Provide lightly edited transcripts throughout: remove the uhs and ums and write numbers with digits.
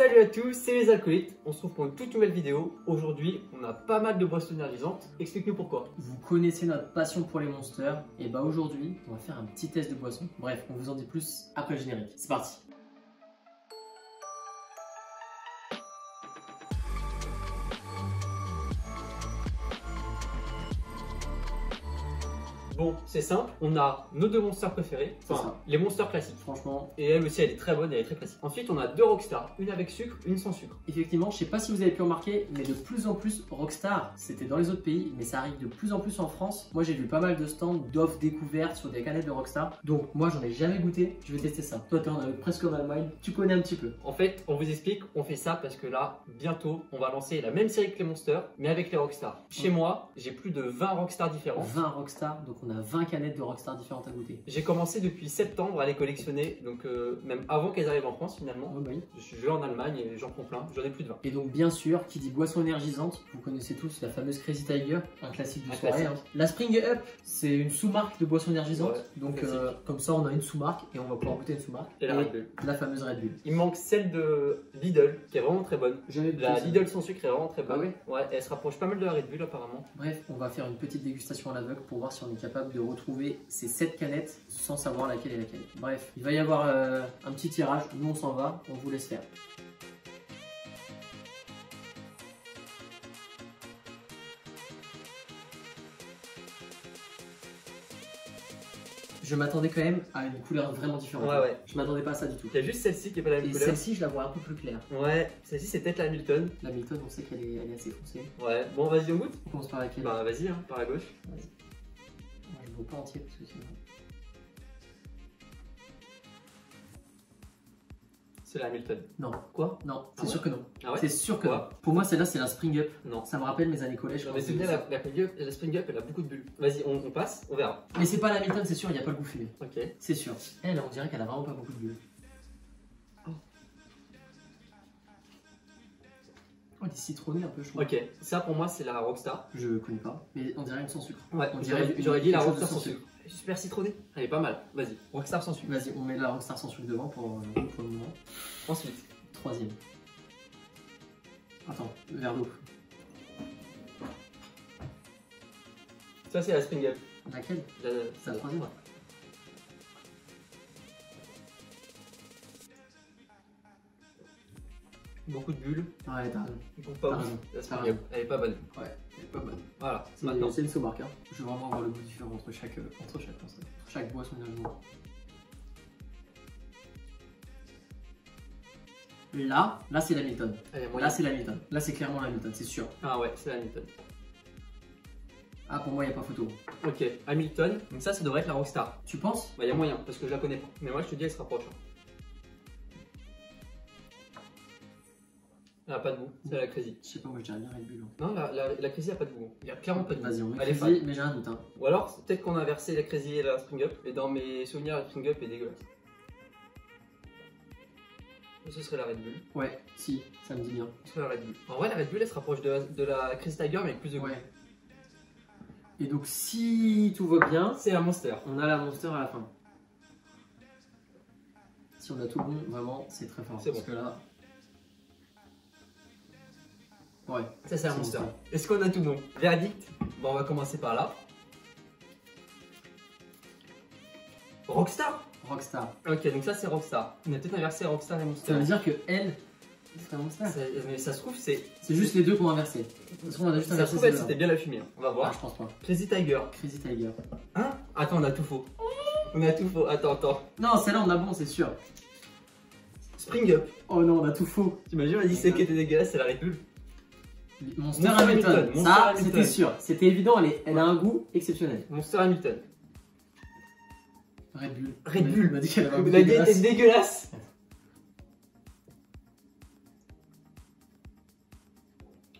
Salut à tous, c'est les alcoolites. On se retrouve pour une toute nouvelle vidéo. Aujourd'hui, on a pas mal de boissons énergisantes. Explique-nous pourquoi. Vous connaissez notre passion pour les monsters. Et bah aujourd'hui, on va faire un petit test de boisson. Bref, on vous en dit plus après le générique. C'est parti. Bon, c'est simple, on a nos deux monsters préférés, enfin les monsters classiques. Franchement. Et elle aussi, elle est très bonne, elle est très classique. Ensuite, on a deux Rockstar, une avec sucre, une sans sucre. Effectivement, je sais pas si vous avez pu remarquer, mais de plus en plus Rockstar, c'était dans les autres pays, mais ça arrive de plus en plus en France. Moi, j'ai vu pas mal de stands d'offres découvertes sur des canettes de Rockstar. Donc, moi, j'en ai jamais goûté. Je vais tester ça. Toi, t'es presque en Allemagne. Tu connais un petit peu. En fait, on vous explique, on fait ça parce que là, bientôt, on va lancer la même série que les monsters, mais avec les Rockstar. Chez moi, j'ai plus de 20 Rockstar différents. 20 Rockstar, donc on a 20 canettes de Rockstar différentes à goûter. J'ai commencé depuis septembre à les collectionner, donc même avant qu'elles arrivent en France finalement. Oui. Je vais en Allemagne et j'en prends plein, j'en ai plus de 20. Et donc bien sûr, qui dit boisson énergisante, vous connaissez tous la fameuse Crazy Tiger, un classique de soirée. Hein. La Spring Up, c'est une sous-marque de boisson énergisante. Ouais, donc comme ça, on a une sous-marque et on va pouvoir goûter une sous-marque. Et la Red Bull. La fameuse Red Bull. Il manque celle de Lidl, qui est vraiment très bonne. La Lidl sans sucre est vraiment très bonne. Ah ouais, ouais, elle se rapproche pas mal de la Red Bull apparemment. Bref, on va faire une petite dégustation à l'aveugle pour voir si on est capable de retrouver ces 7 canettes sans savoir laquelle est laquelle. Bref, il va y avoir un petit tirage. Nous, on s'en va, on vous laisse faire. Je m'attendais quand même à une couleur vraiment différente. Ouais. Je m'attendais pas à ça du tout. Il y a juste celle-ci qui est pas la même couleur. Celle-ci, je la vois un peu plus claire. Ouais, celle-ci c'est peut-être la Hamilton. La Hamilton, on sait qu'elle est assez foncée. Ouais, bon, vas-y, on goûte. On commence par laquelle? Bah, vas-y, hein, par la gauche. Vas-y. Moi, je ne veux pas entier parce que sinon. C'est la Hamilton. Non. Quoi? Non, c'est sûr que non. Ah ouais? C'est sûr que non. Pour moi, celle-là, c'est la Spring Up. Non. Ça me rappelle mes années collège. Non, mais c'est bien, la Spring Up, elle a beaucoup de bulles. Vas-y, on passe, on verra. Mais c'est pas la Hamilton, c'est sûr, il n'y a pas le goût fumé. Ok. C'est sûr. Elle, on dirait qu'elle a vraiment pas beaucoup de bulles. Oh, des citronnés un peu, je trouve. Ok, ça pour moi, c'est la Rockstar. Je connais pas, mais on dirait une sans sucre. Ouais, j'aurais dit la Rockstar sans sucre. Super citronnée. Elle est pas mal. Vas-y, Rockstar sans sucre. Vas-y, on met la Rockstar sans sucre devant pour le moment. Ensuite. Troisième. Attends, verre d'eau. Ça, c'est la Spring Up. Laquelle? C'est la troisième. Ouais. Beaucoup de bulles. Ouais, t'as raison. Pas ouf. La Spring Up, elle est pas bonne. Ouais, elle est pas bonne. Voilà, c'est une sous-marque. Hein. Je veux vraiment avoir le goût différent entre chaque boisson énergisante. Là c'est la Hamilton. Là c'est la Hamilton. Là c'est clairement la Hamilton, c'est sûr. Ah ouais, c'est la Hamilton. Ah, pour moi il n'y a pas photo. Ok, Hamilton. Donc ça devrait être la Rockstar. Tu penses? Bah, il y a moyen parce que je la connais pas. Mais moi je te dis, elle se rapproche. Elle a pas de goût, c'est la Crazy. Je sais pas, moi je dirais bien Red Bull. Non, la Crazy a pas de goût. Il y a clairement pas de goût. Vas-y, on met elle Crazy, mais j'ai un doute. Hein. Ou alors, peut-être qu'on a inversé la Crazy et la Spring Up. Et dans mes souvenirs, la Spring Up est dégueulasse. Ce serait la Red Bull. Ouais, si, ça me dit bien. Ce serait la Red Bull. En vrai, la Red Bull, elle se rapproche de la Crazy Tiger, mais avec plus de goût. Ouais. Et donc, si tout va bien, c'est la Monster. On a la Monster à la fin. Si on a tout bon, vraiment, c'est très fort. C'est parce bon. Que là. Ouais. Ça, c'est la Monster. Est-ce qu'on a tout bon? Verdict. Bon, on va commencer par là. Rockstar. Rockstar. Ok, donc ça, c'est Rockstar. On a peut-être inversé Rockstar et Monster. Ça veut dire que elle. C'est la Monster. Mais ça se trouve, c'est juste les deux qu'on a inversé. Parce qu'on a juste inversé. Ça se trouve, c'était bien la fumée. Hein. On va voir. Ah, je pense pas. Crazy Tiger. Crazy Tiger. Hein? Attends, on a tout faux. On a tout faux. Attends. Non, celle-là, on a bon, c'est sûr. Spring Up. Oh non, on a tout faux. T'imagines, on a dit celle qui était dégueulasse, c'est la Red Bull. Monster Hamilton. Ça, c'était sûr. C'était évident, elle a un goût exceptionnel. Monster Hamilton. Red Bull. Red Bull. On a dit qu'elle avait un goût dégueulasse. Elle était dégueulasse.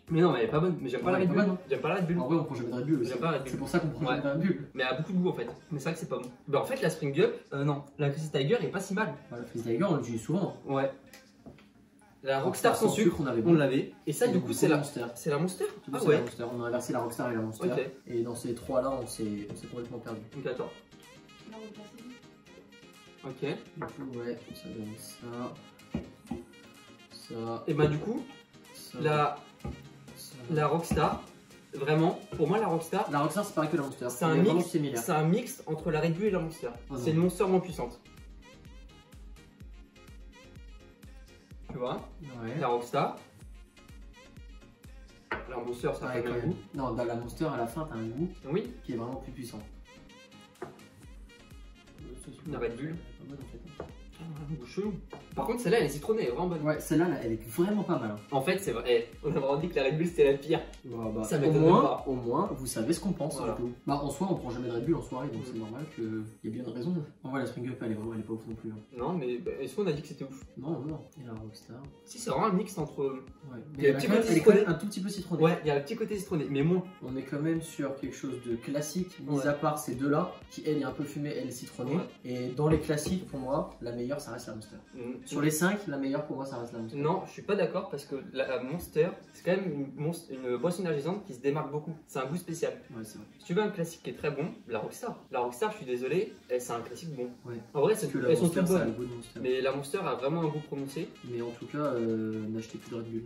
Mais non, mais elle est pas bonne. Mais j'aime pas la Red Bull. J'aime pas la Red Bull. En vrai, on prend jamais de Red Bull. J'aime pas la Red Bull. C'est pour ça qu'on prend jamais de Red Bull. Mais elle a beaucoup de goût en fait. Mais c'est vrai que c'est pas bon. Bah en fait, la Spring Up, non. La Crazy Tiger est pas si mal. La Crazy Tiger, on l'utilise souvent. Ouais. La Rockstar sans sucre, on l'avait. Et ça, du coup, c'est la Monster. C'est la Monster? Ah ouais. On a inversé la Rockstar et la Monster. Okay. Et dans ces trois-là, on s'est complètement perdu. Donc attends. Ok. Du coup, ouais, ça donne ça. Ça. Et bah du coup, Ça. la Rockstar, vraiment, pour moi la Rockstar, La Rockstar, c'est pareil que la Monster. c'est un Il est vraiment mix, similaire. c'est un mix entre la Red Bull et la Monster. Oh, C'est une Monster moins puissante. Tu vois, Ouais. la Rockstar. La Monster, ça a Ouais, pas le quand même même. goût. Non, dans la Monster, à la fin, t'as un goût Oui, qui est vraiment plus puissant. La Red Bull. Pas mal, en fait. un goût chelou. Par contre, celle-là, elle est citronnée, elle est vraiment bonne. Ouais, celle-là, là, elle est vraiment pas mal. Hein. En fait, c'est vrai. On a vraiment dit que la Red Bull c'était la pire. Bah, Ça au m'étonne moins, pas. au moins, vous savez ce qu'on pense. Voilà. Du coup. Bah, en soi, on prend jamais de Red Bull en soirée, donc c'est normal qu'il y ait bien une raison. En vrai, la Spring Up, elle est vraiment, elle est pas ouf non plus. Hein. Non, mais est-ce qu'on a dit que c'était ouf? Non, non. Et la Rockstar. Si, c'est vraiment un mix entre. Ouais. Il Mais y a elle, un petit quand même, côté elle est quand même citronné. un tout petit peu citronnée. Ouais, il y a un petit côté citronné, mais moins. On est quand même sur quelque chose de classique, mis Ouais. à part ces deux-là, qui elle est un peu fumée, elle est citronnée. Ouais. Et dans les classiques, pour moi, la meilleure, ça reste la Monster. Sur les 5, la meilleure pour moi, ça reste la Monster. Non, je suis pas d'accord parce que la Monster, c'est quand même une boisson énergisante qui se démarque beaucoup. C'est un goût spécial. Ouais, c'est vrai. Si tu veux un classique qui est très bon, la Rockstar. La Rockstar, je suis désolé, c'est un classique bon. Ouais. En vrai, Parce que la elles sont Monster, toutes ça a le bonnes. goût de Monster. Mais la Monster a vraiment un goût prononcé. Mais en tout cas, n'achetez plus de Red Bull.